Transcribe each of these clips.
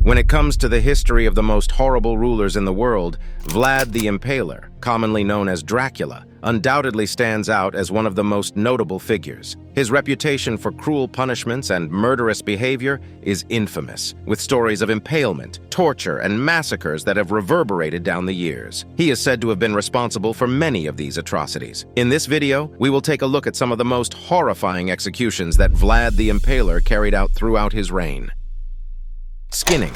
When it comes to the history of the most horrible rulers in the world, Vlad the Impaler, commonly known as Dracula, undoubtedly stands out as one of the most notable figures. His reputation for cruel punishments and murderous behavior is infamous, with stories of impalement, torture, and massacres that have reverberated down the years. He is said to have been responsible for many of these atrocities. In this video, we will take a look at some of the most horrifying executions that Vlad the Impaler carried out throughout his reign. Skinning.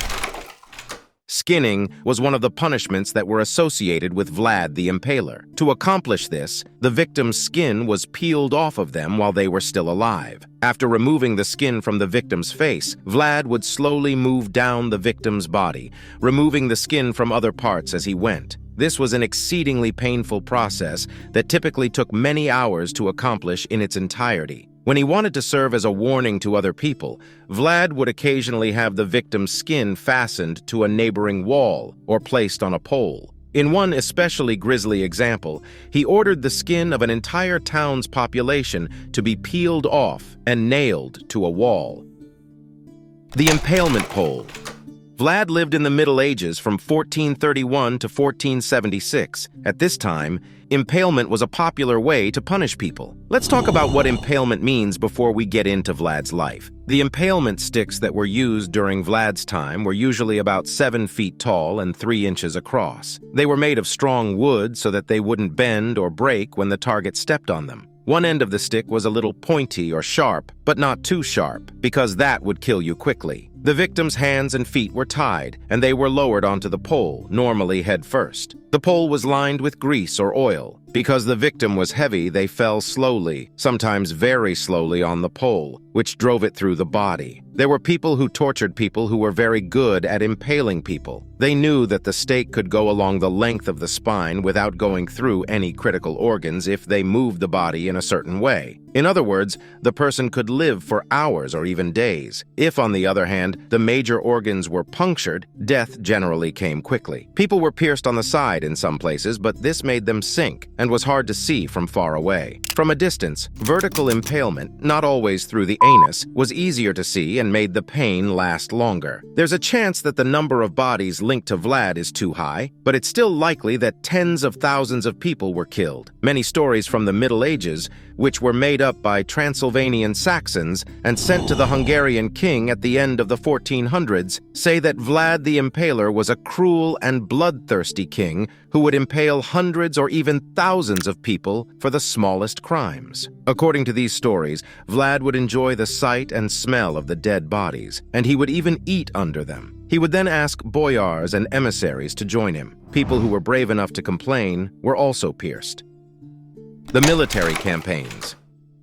Skinning was one of the punishments that were associated with Vlad the Impaler. To accomplish this, the victim's skin was peeled off of them while they were still alive. After removing the skin from the victim's face, Vlad would slowly move down the victim's body, removing the skin from other parts as he went. This was an exceedingly painful process that typically took many hours to accomplish in its entirety. When he wanted to serve as a warning to other people, Vlad would occasionally have the victim's skin fastened to a neighboring wall or placed on a pole. In one especially grisly example, he ordered the skin of an entire town's population to be peeled off and nailed to a wall. The Impalement Pole. Vlad lived in the Middle Ages from 1431 to 1476. At this time, impalement was a popular way to punish people. Let's talk about what impalement means before we get into Vlad's life. The impalement sticks that were used during Vlad's time were usually about 7 feet tall and 3 inches across. They were made of strong wood so that they wouldn't bend or break when the target stepped on them. One end of the stick was a little pointy or sharp, but not too sharp, because that would kill you quickly. The victim's hands and feet were tied, and they were lowered onto the pole, normally head first. The pole was lined with grease or oil. Because the victim was heavy, they fell slowly, sometimes very slowly on the pole, which drove it through the body. There were people who tortured people who were very good at impaling people. They knew that the stake could go along the length of the spine without going through any critical organs if they moved the body in a certain way. In other words, the person could live for hours or even days. If, on the other hand, the major organs were punctured, death generally came quickly. People were pierced on the side in some places, but this made them sink and was hard to see from far away. From a distance, vertical impalement, not always through the anus, was easier to see and made the pain last longer. There's a chance that the number of bodies linked to Vlad is too high, but it's still likely that tens of thousands of people were killed. Many stories from the Middle Ages, which were made up by Transylvanian Saxons and sent to the Hungarian king at the end of the 1400s, say that Vlad the Impaler was a cruel and bloodthirsty king who would impale hundreds or even thousands of people for the smallest crimes. According to these stories, Vlad would enjoy the sight and smell of the dead bodies, and he would even eat under them. He would then ask boyars and emissaries to join him. People who were brave enough to complain were also pierced. The military campaigns.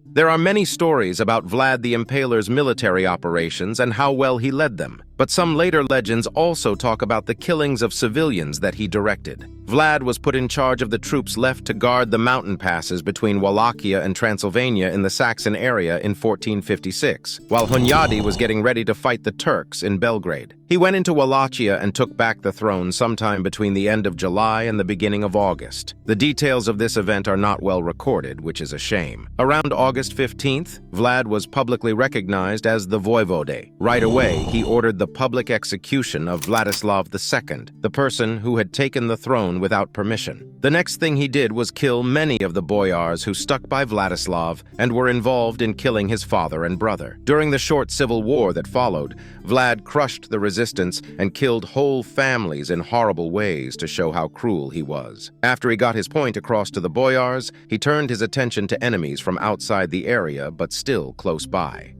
There are many stories about Vlad the Impaler's military operations and how well he led them, but some later legends also talk about the killings of civilians that he directed. Vlad was put in charge of the troops left to guard the mountain passes between Wallachia and Transylvania in the Saxon area in 1456, while Hunyadi was getting ready to fight the Turks in Belgrade. He went into Wallachia and took back the throne sometime between the end of July and the beginning of August. The details of this event are not well recorded, which is a shame. Around August 15th, Vlad was publicly recognized as the voivode. Right away, he ordered the public execution of Vladislav II, the person who had taken the throne without permission. The next thing he did was kill many of the boyars who stuck by Vladislav and were involved in killing his father and brother. During the short civil war that followed, Vlad crushed the resistance and killed whole families in horrible ways to show how cruel he was. After he got his point across to the boyars, he turned his attention to enemies from outside the area but still close by.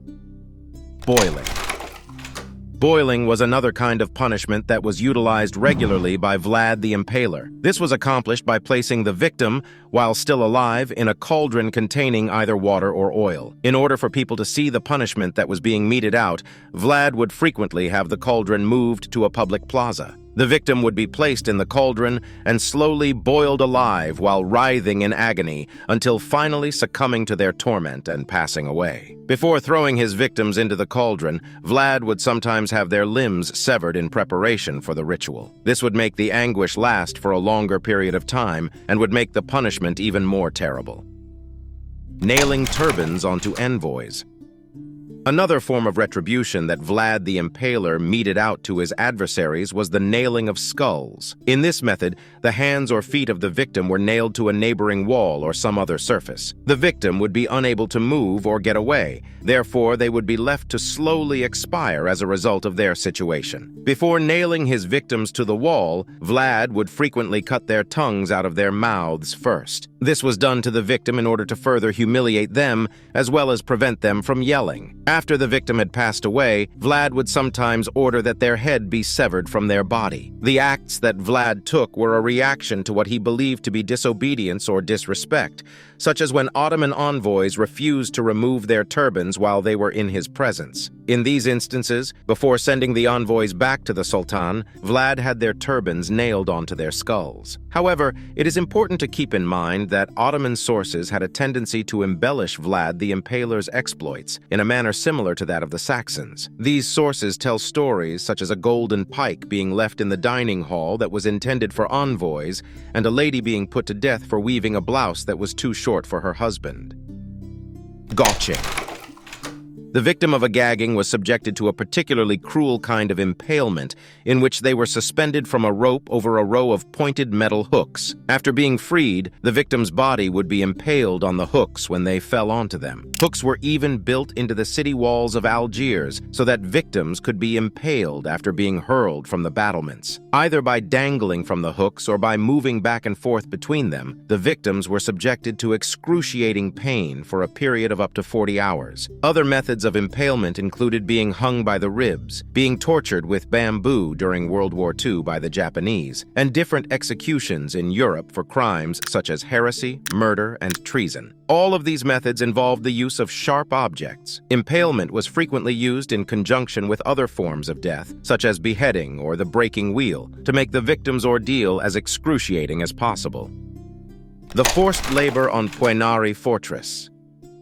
Boiling. Boiling was another kind of punishment that was utilized regularly by Vlad the Impaler. This was accomplished by placing the victim, while still alive, in a cauldron containing either water or oil. In order for people to see the punishment that was being meted out, Vlad would frequently have the cauldron moved to a public plaza. The victim would be placed in the cauldron and slowly boiled alive while writhing in agony until finally succumbing to their torment and passing away. Before throwing his victims into the cauldron, Vlad would sometimes have their limbs severed in preparation for the ritual. This would make the anguish last for a longer period of time and would make the punishment even more terrible. Nailing turbans onto envoys. Another form of retribution that Vlad the Impaler meted out to his adversaries was the nailing of skulls. In this method, the hands or feet of the victim were nailed to a neighboring wall or some other surface. The victim would be unable to move or get away, therefore they would be left to slowly expire as a result of their situation. Before nailing his victims to the wall, Vlad would frequently cut their tongues out of their mouths first. This was done to the victim in order to further humiliate them, as well as prevent them from yelling. After the victim had passed away, Vlad would sometimes order that their head be severed from their body. The acts that Vlad took were a reaction to what he believed to be disobedience or disrespect, such as when Ottoman envoys refused to remove their turbans while they were in his presence. In these instances, before sending the envoys back to the Sultan, Vlad had their turbans nailed onto their skulls. However, it is important to keep in mind that Ottoman sources had a tendency to embellish Vlad the Impaler's exploits in a manner similar to that of the Saxons. These sources tell stories such as a golden pike being left in the dining hall that was intended for envoys, and a lady being put to death for weaving a blouse that was too short for her husband. Gouging. The victim of a gagging was subjected to a particularly cruel kind of impalement in which they were suspended from a rope over a row of pointed metal hooks. After being freed, the victim's body would be impaled on the hooks when they fell onto them. Hooks were even built into the city walls of Algiers so that victims could be impaled after being hurled from the battlements. Either by dangling from the hooks or by moving back and forth between them, the victims were subjected to excruciating pain for a period of up to 40 hours. Other methods of impalement included being hung by the ribs, being tortured with bamboo during World War II by the Japanese, and different executions in Europe for crimes such as heresy, murder, and treason. All of these methods involved the use of sharp objects. Impalement was frequently used in conjunction with other forms of death, such as beheading or the breaking wheel, to make the victim's ordeal as excruciating as possible. The forced labor on Puenari Fortress.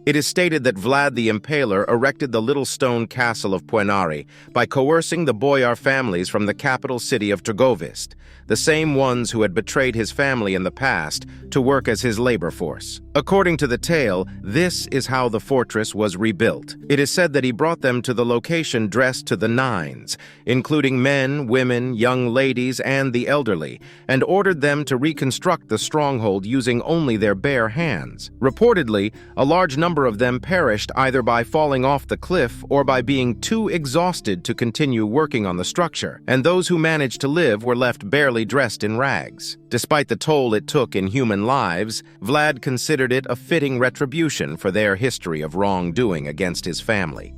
It is stated that Vlad the Impaler erected the little stone castle of Puenari by coercing the boyar families from the capital city of Trgovist, the same ones who had betrayed his family in the past, to work as his labor force. According to the tale, this is how the fortress was rebuilt. It is said that he brought them to the location dressed to the nines, including men, women, young ladies, and the elderly, and ordered them to reconstruct the stronghold using only their bare hands. Reportedly, a large number of them perished either by falling off the cliff or by being too exhausted to continue working on the structure, and those who managed to live were left barely dressed in rags. Despite the toll it took in human lives, Vlad considered it a fitting retribution for their history of wrongdoing against his family.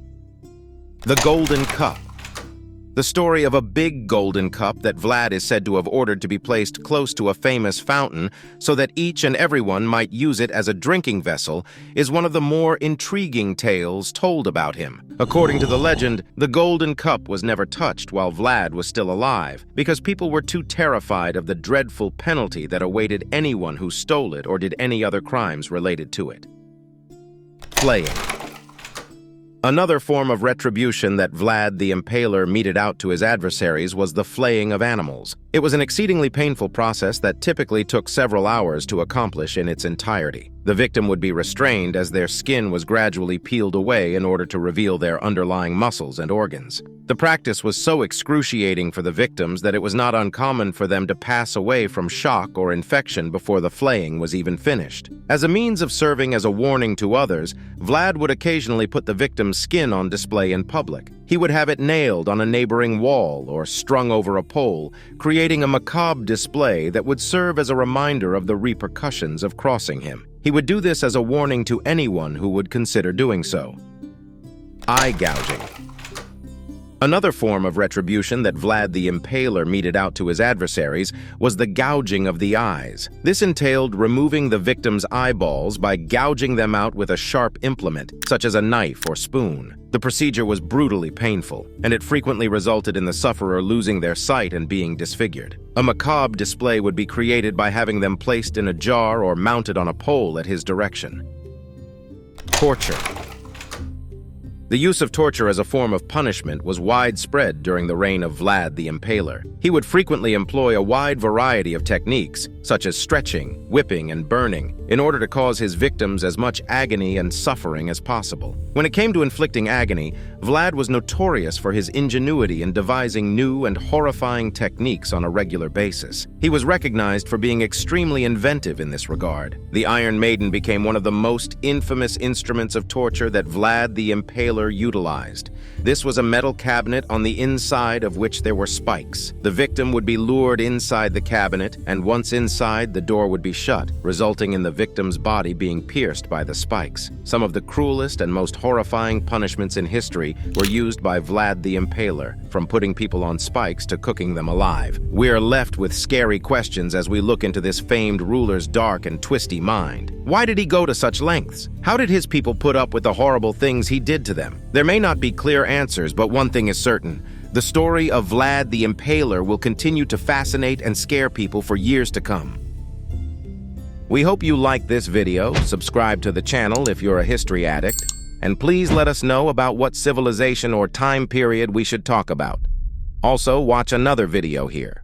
The Golden Cup. The story of a big golden cup that Vlad is said to have ordered to be placed close to a famous fountain so that each and everyone might use it as a drinking vessel is one of the more intriguing tales told about him. According to the legend, the golden cup was never touched while Vlad was still alive because people were too terrified of the dreadful penalty that awaited anyone who stole it or did any other crimes related to it. Flaying. Another form of retribution that Vlad the Impaler meted out to his adversaries was the flaying of animals. It was an exceedingly painful process that typically took several hours to accomplish in its entirety. The victim would be restrained as their skin was gradually peeled away in order to reveal their underlying muscles and organs. The practice was so excruciating for the victims that it was not uncommon for them to pass away from shock or infection before the flaying was even finished. As a means of serving as a warning to others, Vlad would occasionally put the victim's skin on display in public. He would have it nailed on a neighboring wall or strung over a pole, creating a macabre display that would serve as a reminder of the repercussions of crossing him. He would do this as a warning to anyone who would consider doing so. Eye gouging. Another form of retribution that Vlad the Impaler meted out to his adversaries was the gouging of the eyes. This entailed removing the victim's eyeballs by gouging them out with a sharp implement, such as a knife or spoon. The procedure was brutally painful, and it frequently resulted in the sufferer losing their sight and being disfigured. A macabre display would be created by having them placed in a jar or mounted on a pole at his direction. Torture. The use of torture as a form of punishment was widespread during the reign of Vlad the Impaler. He would frequently employ a wide variety of techniques, such as stretching, whipping, and burning, in order to cause his victims as much agony and suffering as possible. When it came to inflicting agony, Vlad was notorious for his ingenuity in devising new and horrifying techniques on a regular basis. He was recognized for being extremely inventive in this regard. The Iron Maiden became one of the most infamous instruments of torture that Vlad the Impaler utilized. This was a metal cabinet on the inside of which there were spikes. The victim would be lured inside the cabinet, and once inside, the door would be shut, resulting in the victim's body being pierced by the spikes. Some of the cruelest and most horrifying punishments in history were used by Vlad the Impaler, from putting people on spikes to cooking them alive. We're left with scary questions as we look into this famed ruler's dark and twisty mind. Why did he go to such lengths? How did his people put up with the horrible things he did to them? There may not be clear answers, but one thing is certain. The story of Vlad the Impaler will continue to fascinate and scare people for years to come. We hope you liked this video, subscribe to the channel if you're a history addict, and please let us know about what civilization or time period we should talk about. Also, watch another video here.